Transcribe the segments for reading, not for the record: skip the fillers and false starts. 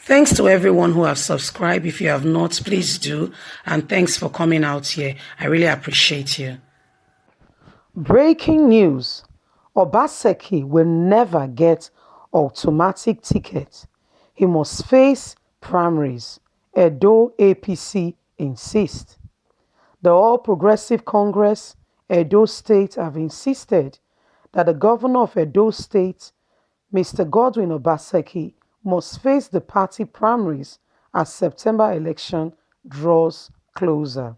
Thanks to everyone who have subscribed. If you have not, please do. And thanks for coming out here. I really appreciate you. Breaking news. Obaseki will never get automatic ticket. He must face primaries. Edo APC insists. The All Progressive Congress, Edo State have insisted that the governor of Edo State, Mr. Godwin Obaseki, must face the party primaries as September election draws closer.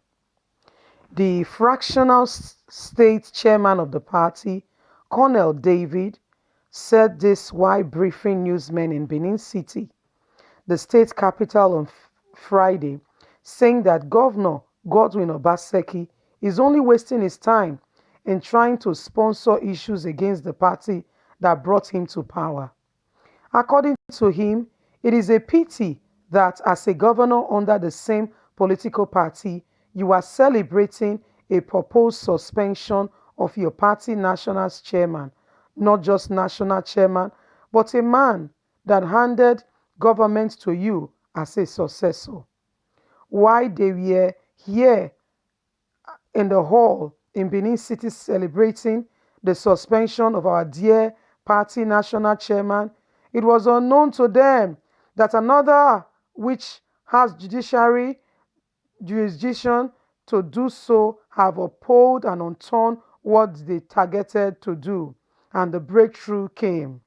The fractional state chairman of the party, Colonel David, said this while briefing newsmen in Benin City, the state capital, on Friday, saying that Governor Godwin Obaseki is only wasting his time in trying to sponsor issues against the party that brought him to power. According to him, it is a pity that as a governor under the same political party, you are celebrating a proposed suspension of your party national chairman, not just national chairman, but a man that handed government to you as a successor. While they were here in the hall in Benin City celebrating the suspension of our dear party national chairman, it was unknown to them that another, which has judiciary jurisdiction to do so, have upheld and unturned what they targeted to do, and the breakthrough came.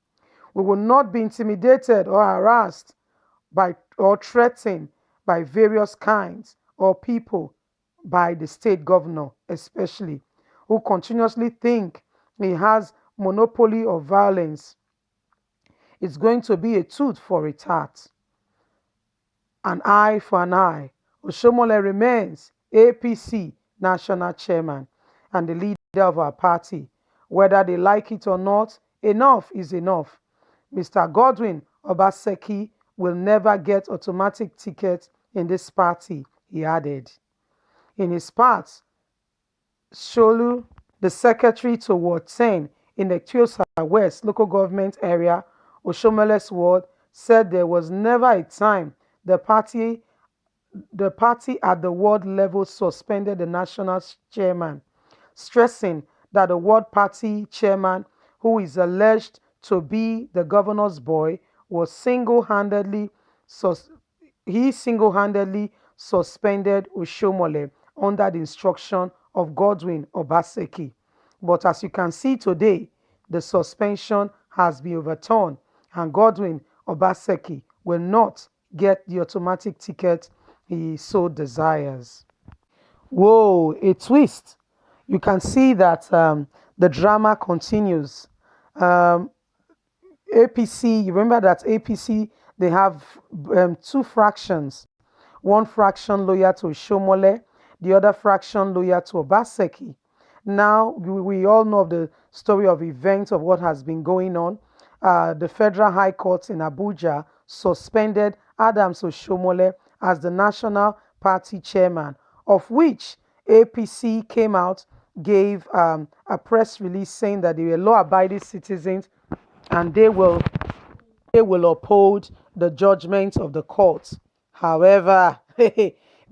We will not be intimidated or harassed by or threatened by various kinds or people, by the state governor especially, who continuously think he has monopoly of violence. It's going to be a tooth for a tat, an eye for an eye. Oshomole remains APC national chairman and the leader of our party. Whether they like it or not, enough is enough. Mr. Godwin Obaseki will never get automatic ticket in this party, he added. In his part, Sholu, the secretary to Ward 10 in the Kyosa West local government area, Oshomole's ward, said there was never a time the party at the ward level suspended the national chairman, stressing that the ward party chairman, who is alleged to be the governor's boy, was single-handedly suspended Oshomole under the instruction of Godwin Obaseki. But as you can see today, the suspension has been overturned and Godwin Obaseki will not get the automatic ticket he so desires. Whoa, a twist. You can see that the drama continues. Um, APC, you remember that APC, they have two fractions. One fraction loyal to Shomole, the other fraction loyal to Obaseki. Now, we all know of the story of events of what has been going on. The Federal High Court in Abuja suspended Adams Oshomole as the National Party chairman, of which APC came out, gave a press release saying that they were law-abiding citizens and they will uphold the judgment of the court. However,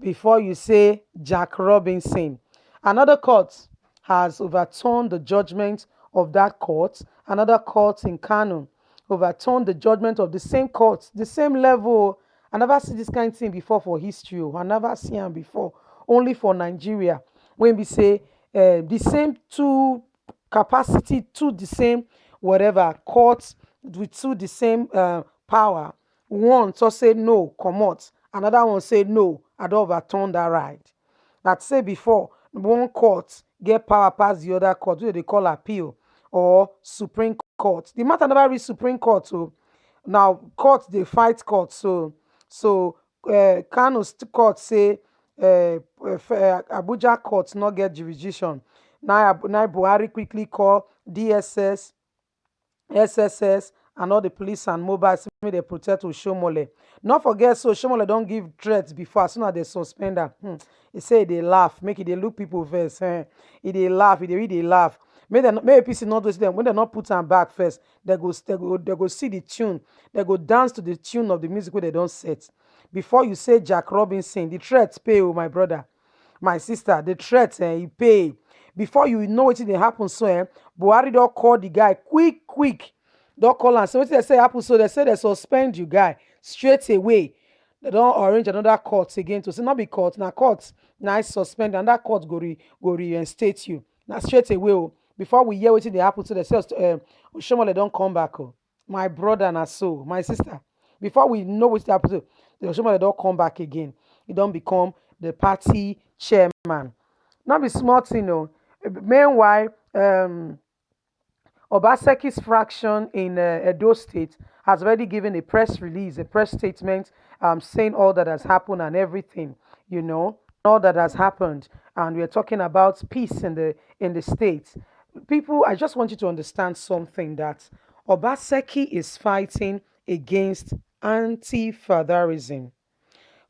before you say Jack Robinson, another court has overturned the judgment of that court. Another court in Kano overturned the judgment of the same court, the same level. I never see this kind of thing before for history. I never see them before. Only for Nigeria. When we say the same two capacity, to the same whatever courts with two the same power. One to say no, come out. Another one say no, I don't overturn that right. That say before, one court get power pass the other court, wey they call appeal or Supreme Court. The matter never reach Supreme Court. So now court they fight court. So Kano court say Abuja court not get jurisdiction. Now Buhari quickly call DSS, SSS, and all the police and mobiles make they protect Oshomole. Not forget, so Oshomole don't give threats before as soon as they suspend her. He say they laugh, make it they look people first. He they laugh, he they really laugh. May APC not do them when they not put am back first. They go see the tune. They go dance to the tune of the music where they don't set. Before you say Jack Robinson, the threat pay, oh my brother, my sister, the threat he pay. Before you know what dey happen, so Buhari don't call the guy quick, quick. Don't call am. So what they say happen? So they say they suspend you guy straight away. They don't arrange another court again to say not be court, now court, now suspend, and that court go reinstate you. Now straight away. Oh, before we hear wetin dey happen, so they say Oshomole don't come back. Oh, my brother na so, my sister. Before we know wetin dey happen, so the Oshomole don't come back again. He don't become the party chairman. Not be small thing, oh. Meanwhile, Obaseki's fraction in Edo State has already given a press release, a press statement, saying all that has happened and everything, all that has happened. And we're talking about peace in the state. People, I just want you to understand something that Obaseki is fighting against anti-fatherism.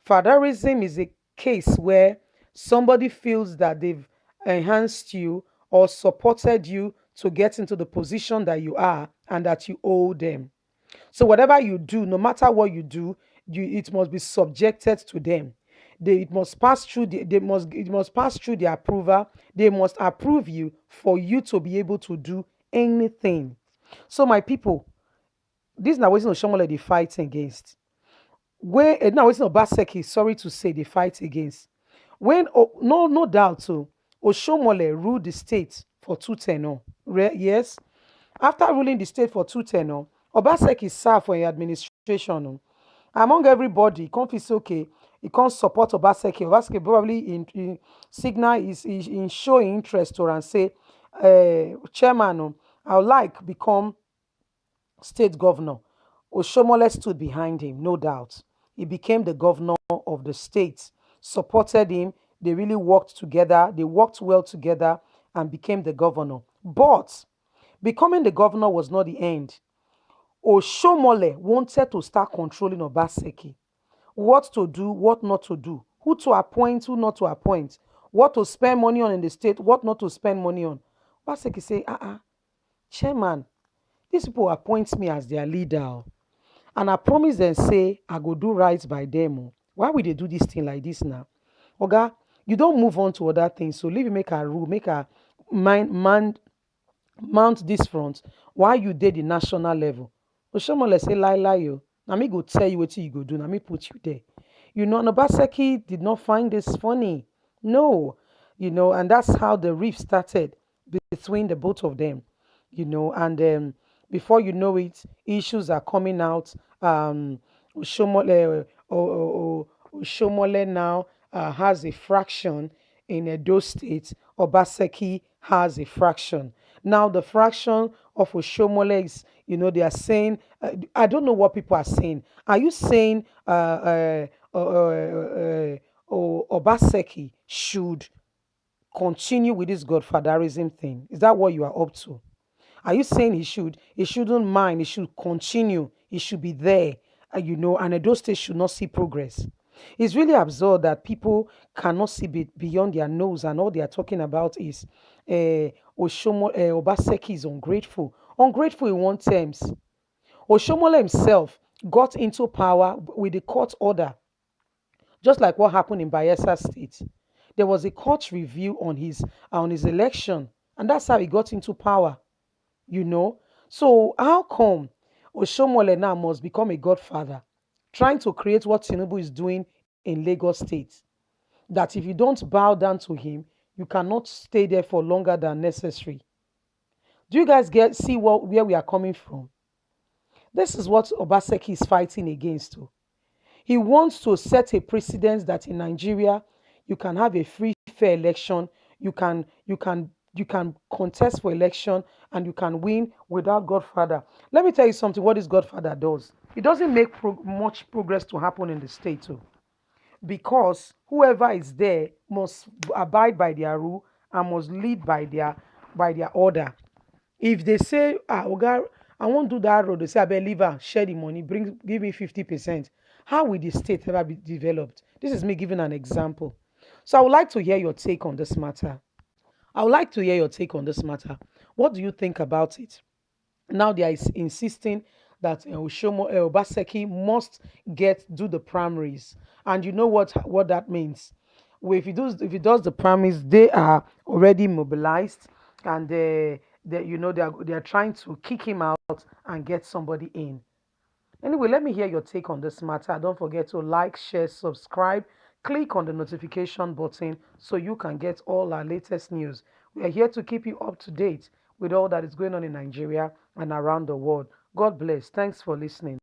Fatherism is a case where somebody feels that they've enhanced you or supported you to get into the position that you are and that you owe them. So whatever you do, no matter what you do, it must be subjected to them. It must pass through it must pass through the approval. They must approve you for you to be able to do anything. So my people, this is not what Oshomole they fight against. Where now it's not Baseki, sorry to say, they fight against. When no doubt so Oshomole ruled the state for two tenor. Yes. After ruling the state for two tenor, Obaseki served for an administration. Among everybody, he can't feel okay. He can't support Obaseki. Obaseki probably in signal is in showing interest to and say, chairman, I would like become state governor. Oshomole stood behind him, no doubt. He became the governor of the state, supported him. They really worked together. They worked well together and became the governor. But becoming the governor was not the end. Oshomole wanted to start controlling Obaseki. What to do, what not to do, who to appoint, who not to appoint, what to spend money on in the state, what not to spend money on. Obaseki say, chairman, these people appoint me as their leader. And I promise them, say, I go do right by them. Why would they do this thing like this now? Oga, you don't move on to other things. So leave you make a rule, make a mount this front while you did the national level. Oshomole say lie yo. Na me go tell you what you go do. Na me put you there. Obaseki did not find this funny. No, and that's how the rift started between the both of them. And before you know it, issues are coming out. Oshomole now has a fraction in Edo State. Obaseki has a fraction. Now, the fraction of Oshomole is, they are saying, I don't know what people are saying. Are you saying Obaseki should continue with this godfatherism thing? Is that what you are up to? Are you saying he shouldn't mind, he should continue, he should be there, and Edo State should not see progress? It's really absurd that people cannot see beyond their nose and all they are talking about is Obaseki is ungrateful. Ungrateful in one terms. Oshomole himself got into power with the court order, just like what happened in Bayelsa State. There was a court review on his election, and that's how he got into power you know. So how come Oshomole now must become a godfather, trying to create what Tinubu is doing in Lagos State? That if you don't bow down to him, you cannot stay there for longer than necessary. Do you guys see where we are coming from? This is what Obaseki is fighting against. Too. He wants to set a precedent that in Nigeria you can have a free, fair election. You can contest for election and you can win without Godfather. Let me tell you something. What this Godfather does? It doesn't make much progress to happen in the state, too, because whoever is there must abide by their rule and must lead by their order. If they say, Oga, I won't do that road, they say, I believe her, share the money, give me 50%. How will the state ever be developed? This is me giving an example. So I would like to hear your take on this matter. I would like to hear your take on this matter. What do you think about it? Now they are insisting that Obaseki must get do the primaries, and you know what that means. Well, if he does the primaries, they are already mobilized, and they are trying to kick him out and get somebody in. Anyway, let me hear your take on this matter. Don't forget to like, share, subscribe, click on the notification button so you can get all our latest news. We are here to keep you up to date with all that is going on in Nigeria and around the world. God bless. Thanks for listening.